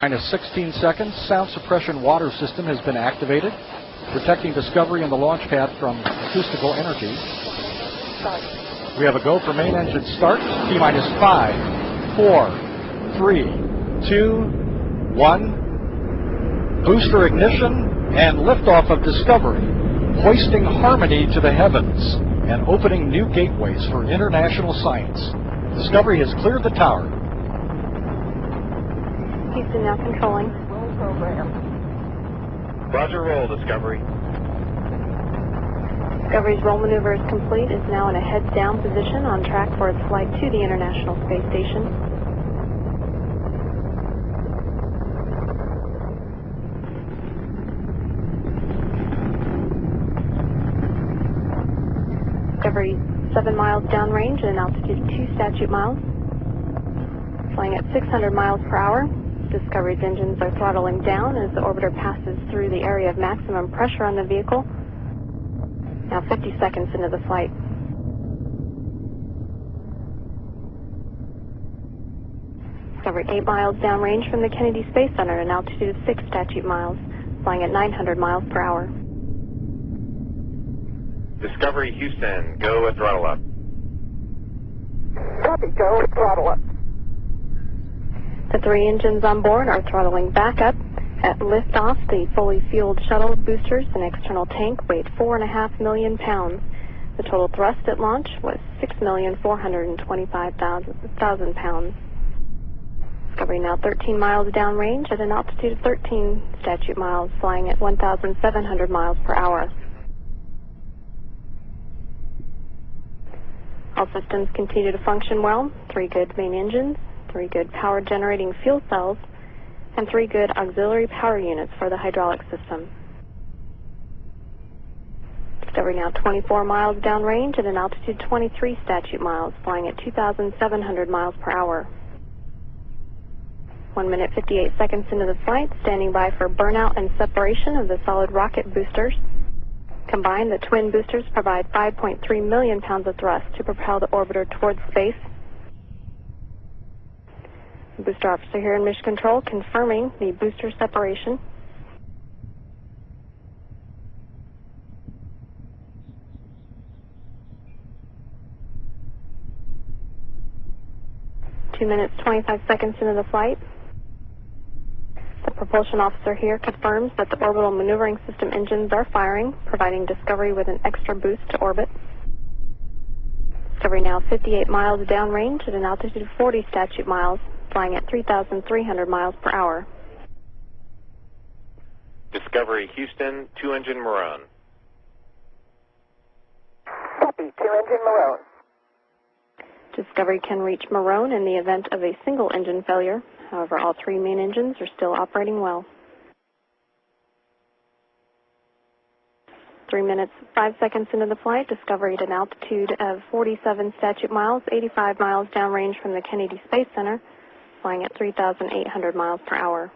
Minus 16 seconds, sound suppression water system has been activated, protecting Discovery and the launch pad from acoustical energy. We have a go for main engine start. T-minus 5, 4, 3, 2, 1. Booster ignition and liftoff of Discovery, hoisting harmony to the heavens and opening new gateways for international science. Discovery has cleared the tower. Houston now controlling. Roll program. Roger, roll, Discovery. Discovery's roll maneuver is complete. Is now in a heads-down position on track for its flight to the International Space Station. Discovery 7 miles downrange at an altitude of 2 statute miles. Flying at 600 miles per hour. Discovery's engines are throttling down as the orbiter passes through the area of maximum pressure on the vehicle. Now 50 seconds into the flight. Discovery 8 miles downrange from the Kennedy Space Center at an altitude of 6 statute miles, flying at 900 miles per hour. Discovery Houston, go at throttle up. Copy, go, throttle up. The 3 engines on board are throttling back up. At liftoff, the fully fueled shuttle boosters and external tank weighed 4.5 million pounds. The total thrust at launch was 6,425,000 pounds. Discovery now 13 miles downrange at an altitude of 13 statute miles, flying at 1,700 miles per hour. All systems continue to function well. 3 good main engines, 3 good power generating fuel cells, and 3 good auxiliary power units for the hydraulic system. Discovery now 24 miles downrange at an altitude 23 statute miles, flying at 2,700 miles per hour. 1 minute 58 seconds into the flight, standing by for burnout and separation of the solid rocket boosters. Combined, the twin boosters provide 5.3 million pounds of thrust to propel the orbiter towards space. Booster officer here in Mission Control confirming the booster separation. Two minutes, 25 seconds into the flight. The propulsion officer here confirms that the orbital maneuvering system engines are firing, providing Discovery with an extra boost to orbit. Discovery now 58 miles downrange at an altitude of 40 statute miles, flying at 3,300 miles per hour. Discovery Houston, 2-engine Maroon. Copy, 2-engine Maroon. Discovery can reach Maroon in the event of a single engine failure. However, all 3 main engines are still operating well. 3 minutes, 5 seconds into the flight, Discovery at an altitude of 47 statute miles, 85 miles downrange from the Kennedy Space Center, flying at 3,800 miles per hour.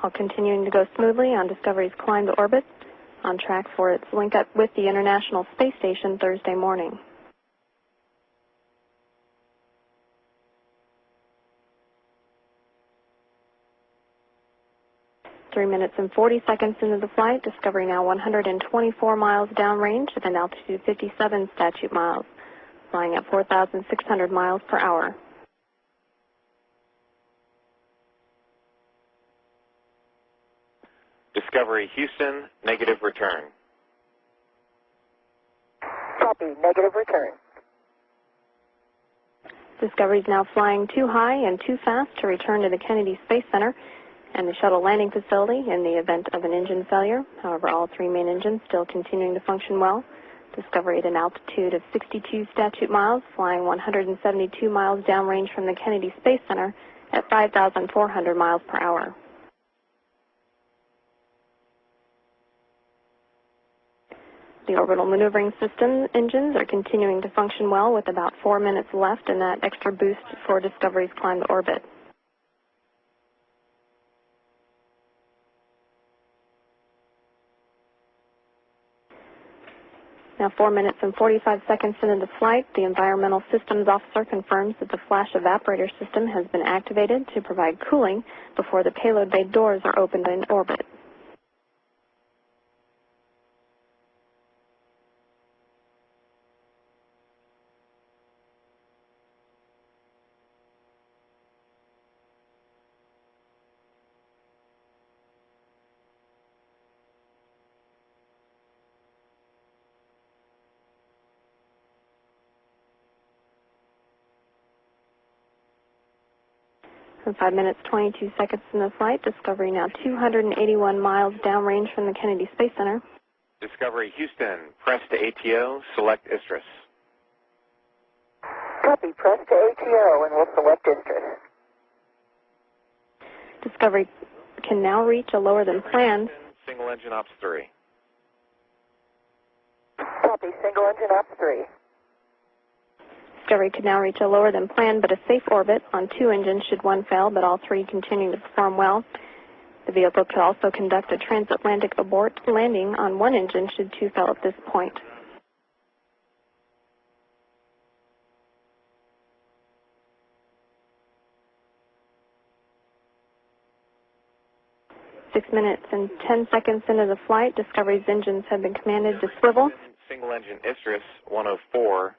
All continuing to go smoothly on Discovery's climb to orbit, on track for its link up with the International Space Station Thursday morning. Three minutes and 40 seconds into the flight, Discovery now 124 miles downrange at an altitude of 57 statute miles, flying at 4,600 miles per hour. Discovery Houston, negative return. Copy, negative return. Discovery is now flying too high and too fast to return to the Kennedy Space Center and the shuttle landing facility in the event of an engine failure. However, all 3 main engines still continuing to function well. Discovery at an altitude of 62 statute miles, flying 172 miles downrange from the Kennedy Space Center at 5,400 miles per hour. The orbital maneuvering system engines are continuing to function well with about 4 minutes left in that extra boost for Discovery's climb to orbit. Now 4 minutes and 45 seconds into the flight, the Environmental Systems Officer confirms that the flash evaporator system has been activated to provide cooling before the payload bay doors are opened in orbit. And 5 minutes, 22 seconds in the flight, Discovery now 281 miles downrange from the Kennedy Space Center. Discovery Houston, press to ATO, select Istrus. Copy, press to ATO and we'll select Istrus. Discovery can now reach a lower than planned. Single engine ops 3. Copy, single engine ops 3. Discovery could now reach a lower than planned but a safe orbit on 2 engines should one fail, but all 3 continuing to perform well. The vehicle could also conduct a transatlantic abort landing on 1 engine should 2 fail at this point. Six minutes and 10 seconds into the flight, Discovery's engines have been commanded to swivel. Single engine Istrus 104.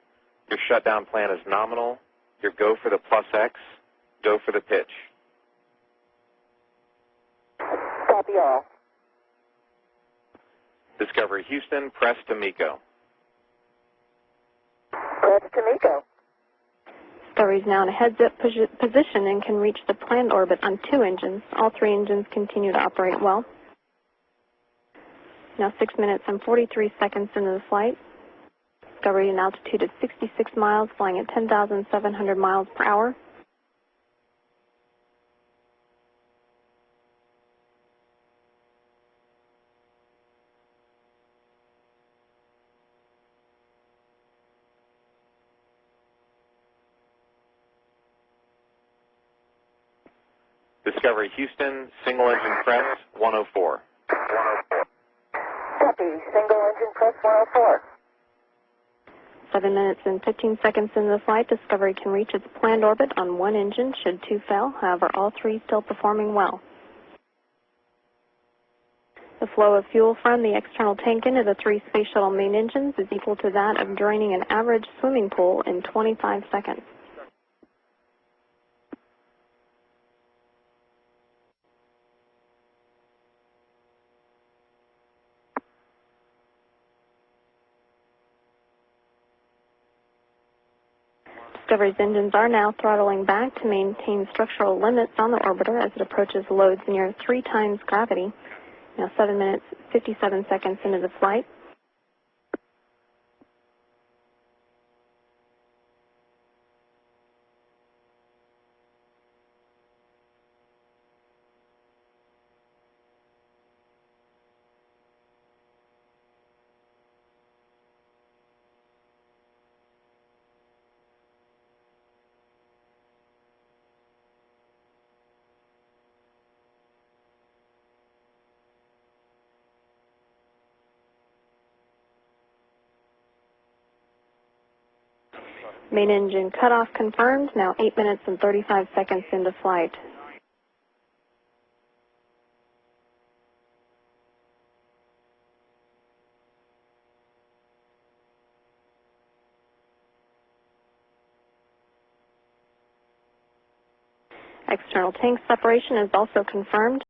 Your shutdown plan is nominal. Your go for the plus X. Go for the pitch. Copy all. Discovery Houston, press to MECO. Press to MECO. Discovery is now in a heads-up position and can reach the planned orbit on 2 engines. All 3 engines continue to operate well. Now 6 minutes and 43 seconds into the flight. Discovery an altitude of 66 miles, flying at 10,700 miles per hour. Discovery Houston, single engine press 104. Copy, single engine press 104. 7 minutes and 15 seconds into the flight, Discovery can reach its planned orbit on 1 engine should 2 fail. However, all 3 still performing well. The flow of fuel from the external tank into the 3 Space Shuttle main engines is equal to that of draining an average swimming pool in 25 seconds. Discovery's engines are now throttling back to maintain structural limits on the orbiter as it approaches loads near 3 times gravity. Now 7 minutes, 57 seconds into the flight. Main engine cutoff confirmed, now 8 minutes and 35 seconds into flight. External tank separation is also confirmed.